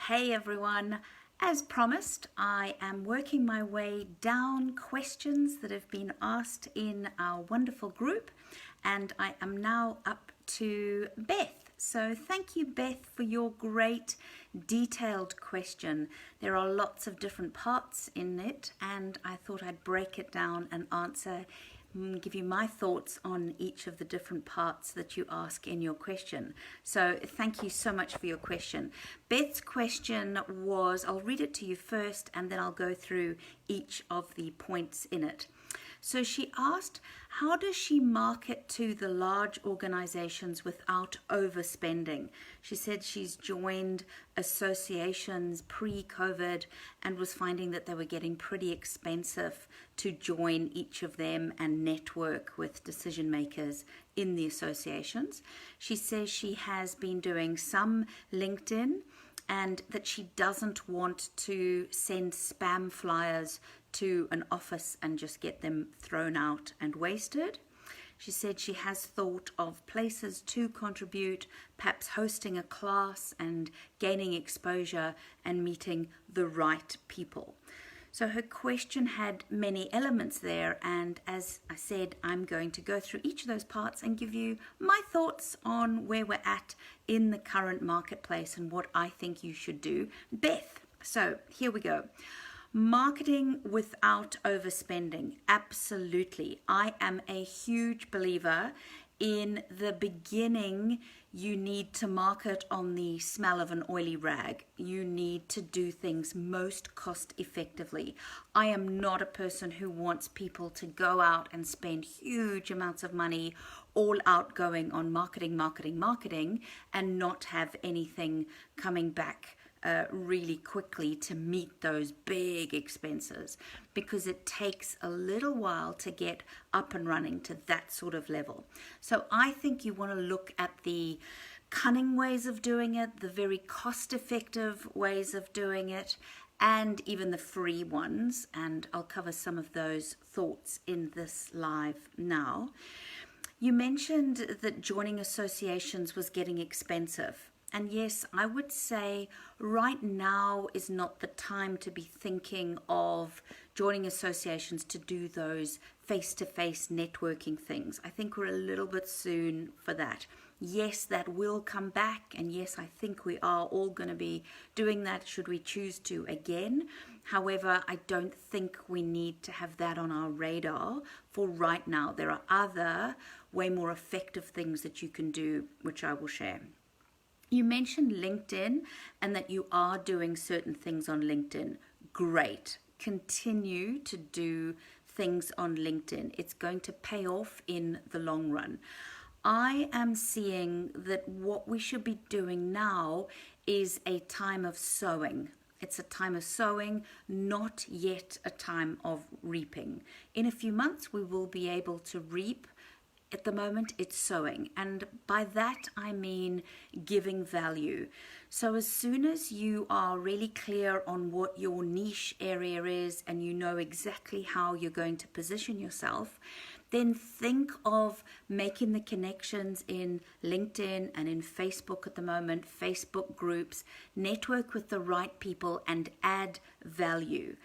Hey everyone, as promised, I am working my way down questions that have been asked in our wonderful group, and I am now up to Beth. So thank you, Beth, for your great detailed question. There are lots of different parts in it, and I thought I'd break it down and give you my thoughts on each of the different parts that you ask in your question. So thank you so much for your question. Beth's question was, I'll read it to you first and then I'll go through each of the points in it. So she asked, how does she market to the large organizations without overspending? She said she's joined associations pre-COVID and was finding that they were getting pretty expensive to join each of them and network with decision makers in the associations. She says she has been doing some LinkedIn and that she doesn't want to send spam flyers to an office and just get them thrown out and wasted. She said she has thought of places to contribute, perhaps hosting a class and gaining exposure and meeting the right people. So her question had many elements there, and as I said, I'm going to go through each of those parts and give you my thoughts on where we're at in the current marketplace and what I think you should do. Beth, so here we go. Marketing without overspending. Absolutely. I am a huge believer in the beginning. You need to market on the smell of an oily rag. You need to do things most cost effectively. I am not a person who wants people to go out and spend huge amounts of money all outgoing on marketing, and not have anything coming back really quickly to meet those big expenses, because it takes a little while to get up and running to that sort of level. So I think you want to look at the cunning ways of doing it, the very cost-effective ways of doing it, and even the free ones, and I'll cover some of those thoughts in this live now. You mentioned that joining associations was getting expensive. And yes, I would say right now is not the time to be thinking of joining associations to do those face-to-face networking things. I think we're a little bit soon for that. Yes, that will come back, and yes, I think we are all going to be doing that should we choose to again. However, I don't think we need to have that on our radar for right now. There are other, way more effective things that you can do, which I will share. You mentioned LinkedIn and that you are doing certain things on LinkedIn. Great. Continue to do things on LinkedIn. It's going to pay off in the long run. I am seeing that what we should be doing now is a time of sowing. It's a time of sowing, not yet a time of reaping. In a few months, we will be able to reap. At the moment, it's sowing, and by that I mean giving value. So as soon as you are really clear on what your niche area is and you know exactly how you're going to position yourself, then think of making the connections in LinkedIn and in Facebook at the moment, Facebook groups, network with the right people and add value.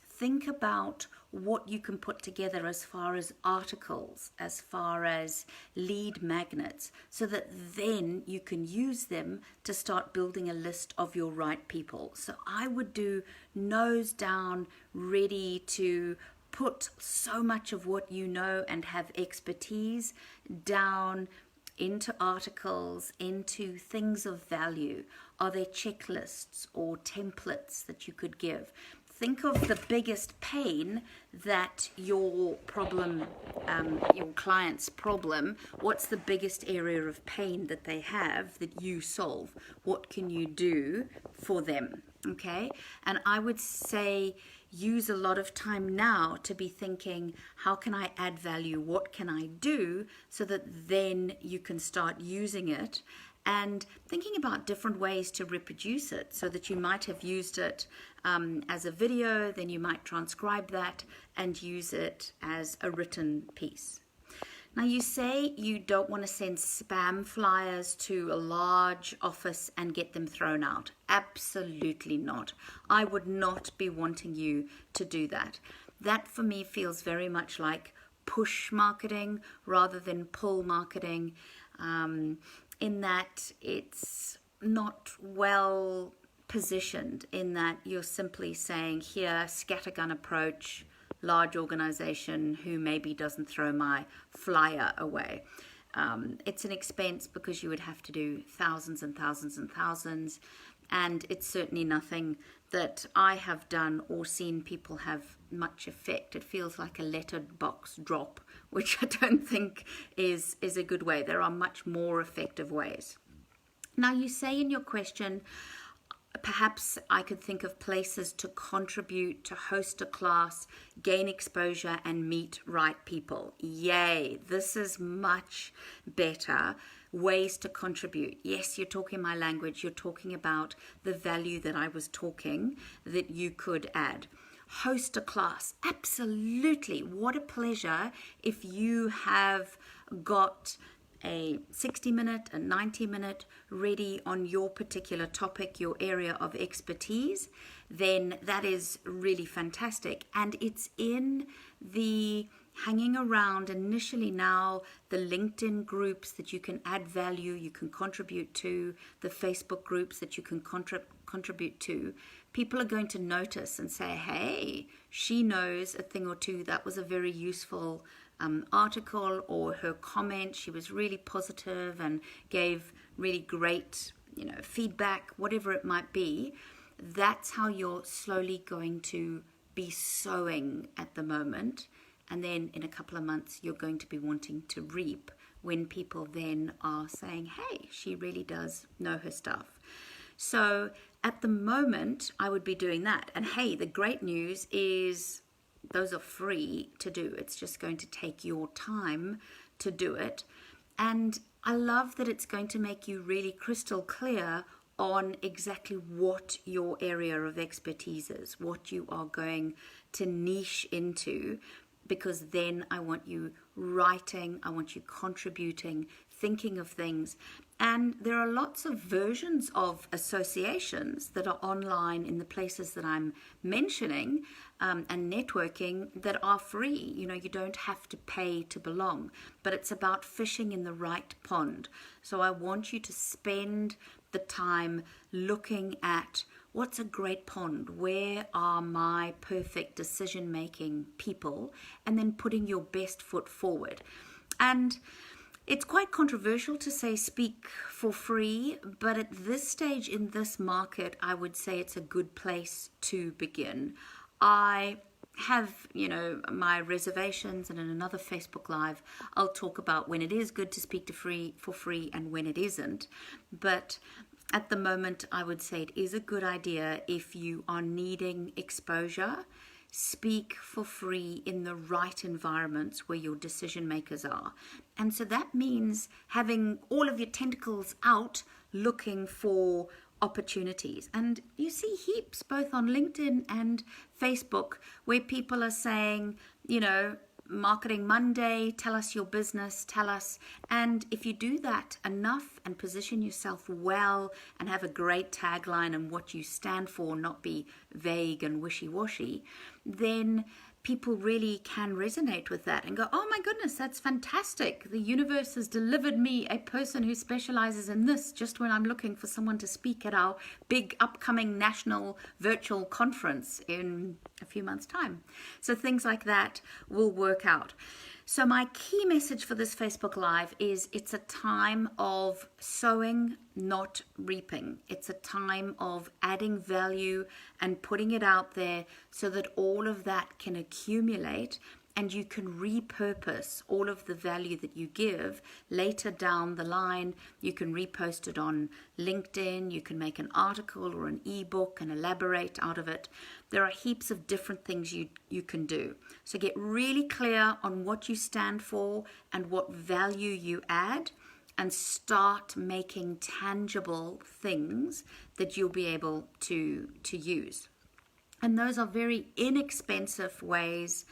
Think about what you can put together as far as articles, as far as lead magnets, so that then you can use them to start building a list of your right people. So I would do nose down, ready to put so much of what you know and have expertise down into articles, into things of value. Are there checklists or templates that you could give? Think of the biggest pain that your problem, your client's problem, what's the biggest area of pain that they have that you solve? What can you do for them? Okay? And I would say use a lot of time now to be thinking, how can I add value? What can I do? So that then you can start using it and thinking about different ways to reproduce it, so that you might have used it as a video, then you might transcribe that and use it as a written piece. Now, you say you don't want to send spam flyers to a large office and get them thrown out. Absolutely not. I would not be wanting you to do that. That for me feels very much like push marketing rather than pull marketing, in that it's not well positioned, in that you're simply saying, here, scattergun approach, large organization who maybe doesn't throw my flyer away. It's an expense because you would have to do thousands and thousands and thousands, and it's certainly nothing that I have done or seen people have much effect. It feels like a letterbox drop, which I don't think is a good way. There are much more effective ways. Now, you say in your question, perhaps I could think of places to contribute, to host a class, gain exposure, and meet right people. Yay, this is much better. Ways to contribute. Yes, you're talking my language. You're talking about the value that I was talking that you could add. Host a class. Absolutely. What a pleasure if you have got a 60-minute, a 90-minute ready on your particular topic, your area of expertise, then that is really fantastic. And it's in the hanging around initially now, the LinkedIn groups that you can add value, you can contribute to, the Facebook groups that you can contribute to. People are going to notice and say, hey, she knows a thing or two. That was a very useful article, or her comment, she was really positive and gave really great, feedback, whatever it might be. That's how you're slowly going to be sowing at the moment. And then in a couple of months, you're going to be wanting to reap when people then are saying, hey, she really does know her stuff. So at the moment, I would be doing that. And hey, the great news is those are free to do. It's just going to take your time to do it. And I love that it's going to make you really crystal clear on exactly what your area of expertise is, what you are going to niche into, because then I want you writing, I want you contributing, thinking of things. And there are lots of versions of associations that are online in the places that I'm mentioning, and networking, that are free. You don't have to pay to belong, but it's about fishing in the right pond. So I want you to spend the time looking at what's a great pond, where are my perfect decision-making people, and then putting your best foot forward. And it's quite controversial to say speak for free, but at this stage in this market, I would say it's a good place to begin. I have, my reservations, and in another Facebook Live, I'll talk about when it is good to speak for free and when it isn't. But at the moment, I would say it is a good idea if you are needing exposure. Speak for free in the right environments where your decision makers are. And so that means having all of your tentacles out looking for opportunities. And you see heaps both on LinkedIn and Facebook where people are saying, Marketing Monday, tell us your business, tell us. And if you do that enough and position yourself well and have a great tagline and what you stand for, not be vague and wishy-washy, then people really can resonate with that and go, oh my goodness, that's fantastic. The universe has delivered me a person who specializes in this just when I'm looking for someone to speak at our big upcoming national virtual conference in a few months' time. So things like that will work out. So my key message for this Facebook Live is it's a time of sowing, not reaping. It's a time of adding value and putting it out there so that all of that can accumulate and you can repurpose all of the value that you give later down the line. You can repost it on LinkedIn, you can make an article or an ebook and elaborate out of it. There are heaps of different things you can do. So get really clear on what you stand for and what value you add, and start making tangible things that you'll be able to use. And those are very inexpensive ways,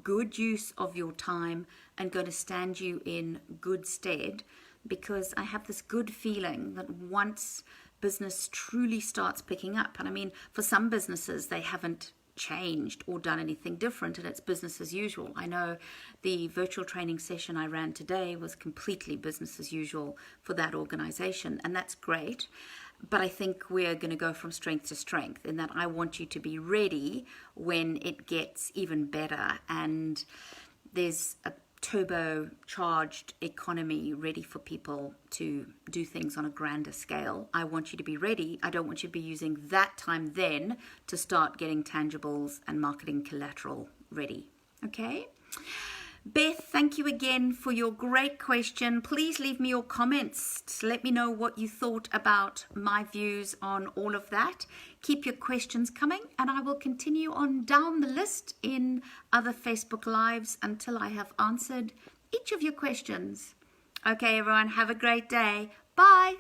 good use of your time, and going to stand you in good stead, because I have this good feeling that once business truly starts picking up, and I mean, for some businesses, they haven't changed or done anything different, and it's business as usual. I know the virtual training session I ran today was completely business as usual for that organization, and that's great. But I think we're going to go from strength to strength, in that I want you to be ready when it gets even better and there's a turbocharged economy ready for people to do things on a grander scale. I want you to be ready. I don't want you to be using that time then to start getting tangibles and marketing collateral ready. Okay? Beth, thank you again for your great question. Please leave me your comments to let me know what you thought about my views on all of that. Keep your questions coming, and I will continue on down the list in other Facebook Lives until I have answered each of your questions. Okay, everyone, have a great day. Bye.